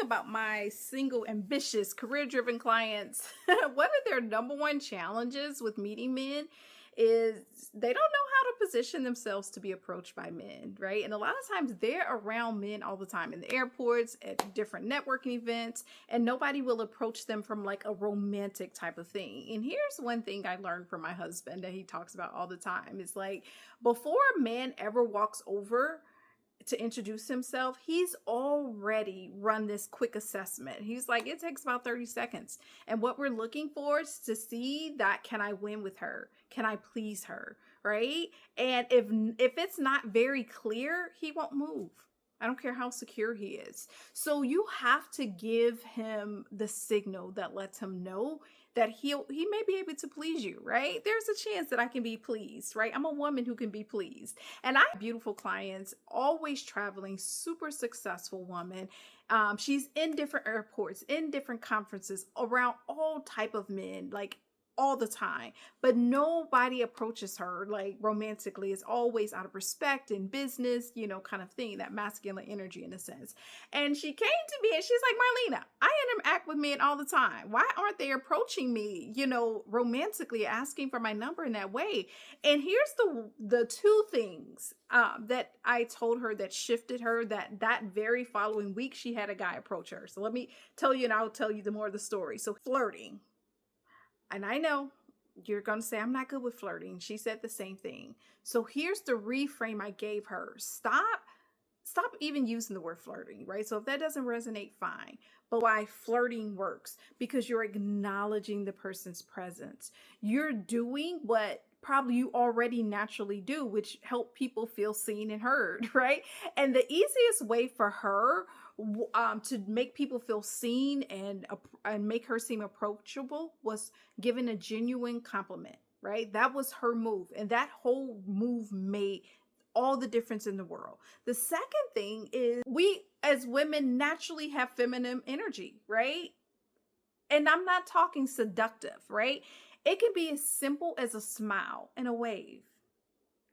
about my single, ambitious, career-driven clients, one of their number one challenges with meeting men is they don't know how to position themselves to be approached by men, right? And a lot of times they're around men all the time in the airports, at different networking events, and nobody will approach them from like a romantic type of thing. And here's one thing I learned from my husband that he talks about all the time. It's like before a man ever walks over to introduce himself, he's already run this quick assessment. He's like, it takes about 30 seconds. And what we're looking for is to see that, can I win with her? Can I please her? Right? And if it's not very clear, he won't move. I don't care how secure he is. So you have to give him the signal that lets him know that he may be able to please you, right? There's a chance that I can be pleased, right? I'm a woman who can be pleased. And I have beautiful clients, always traveling, super successful woman. She's in different airports, in different conferences, around all type of men, like all the time, but nobody approaches her like romantically. It's always out of respect and business, kind of thing, that masculine energy in a sense. And she came to me and she's like, Marlena, I interact with men all the time. Why aren't they approaching me, romantically, asking for my number in that way? And here's the two things that I told her that shifted her, that very following week, she had a guy approach her. So let me tell you, and I'll tell you the more of the story. So flirting. And I know you're going to say, I'm not good with flirting. She said the same thing. So here's the reframe I gave her. Stop even using the word flirting, right? So if that doesn't resonate, fine. But why flirting works? Because you're acknowledging the person's presence. You're doing what probably you already naturally do, which help people feel seen and heard, right? And the easiest way for her to make people feel seen and make her seem approachable was giving a genuine compliment, right? That was her move. And that whole move made all the difference in the world. The second thing is we as women naturally have feminine energy, right? And I'm not talking seductive, right? It can be as simple as a smile and a wave,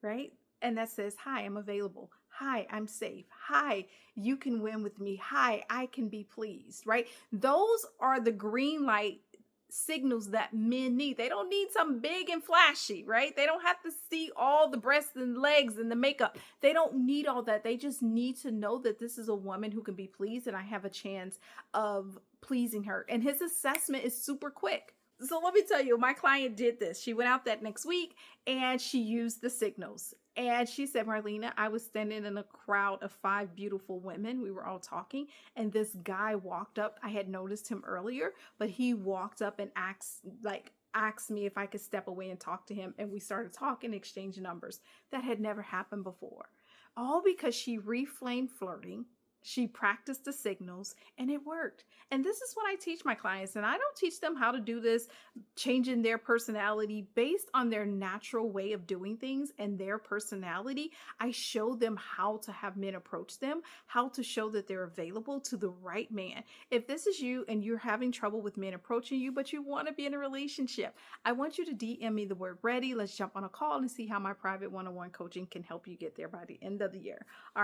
right? And that says, hi, I'm available. Hi, I'm safe. Hi, you can win with me. Hi, I can be pleased, right? Those are the green light signals that men need. They don't need some big and flashy, right? They don't have to see all the breasts and legs and the makeup. They don't need all that. They just need to know that this is a woman who can be pleased and I have a chance of pleasing her. And his assessment is super quick. So let me tell you, my client did this. She went out that next week and she used the signals. And she said, Marlena, I was standing in a crowd of 5 beautiful women. We were all talking. And this guy walked up. I had noticed him earlier, but he walked up and asked me if I could step away and talk to him. And we started talking, exchanging numbers. That had never happened before. All because she reframed flirting. She practiced the signals and it worked. And this is what I teach my clients. And I don't teach them how to do this, changing their personality based on their natural way of doing things and their personality. I show them how to have men approach them, how to show that they're available to the right man. If this is you and you're having trouble with men approaching you, but you want to be in a relationship, I want you to DM me the word ready. Let's jump on a call and see how my private one-on-one coaching can help you get there by the end of the year. All right.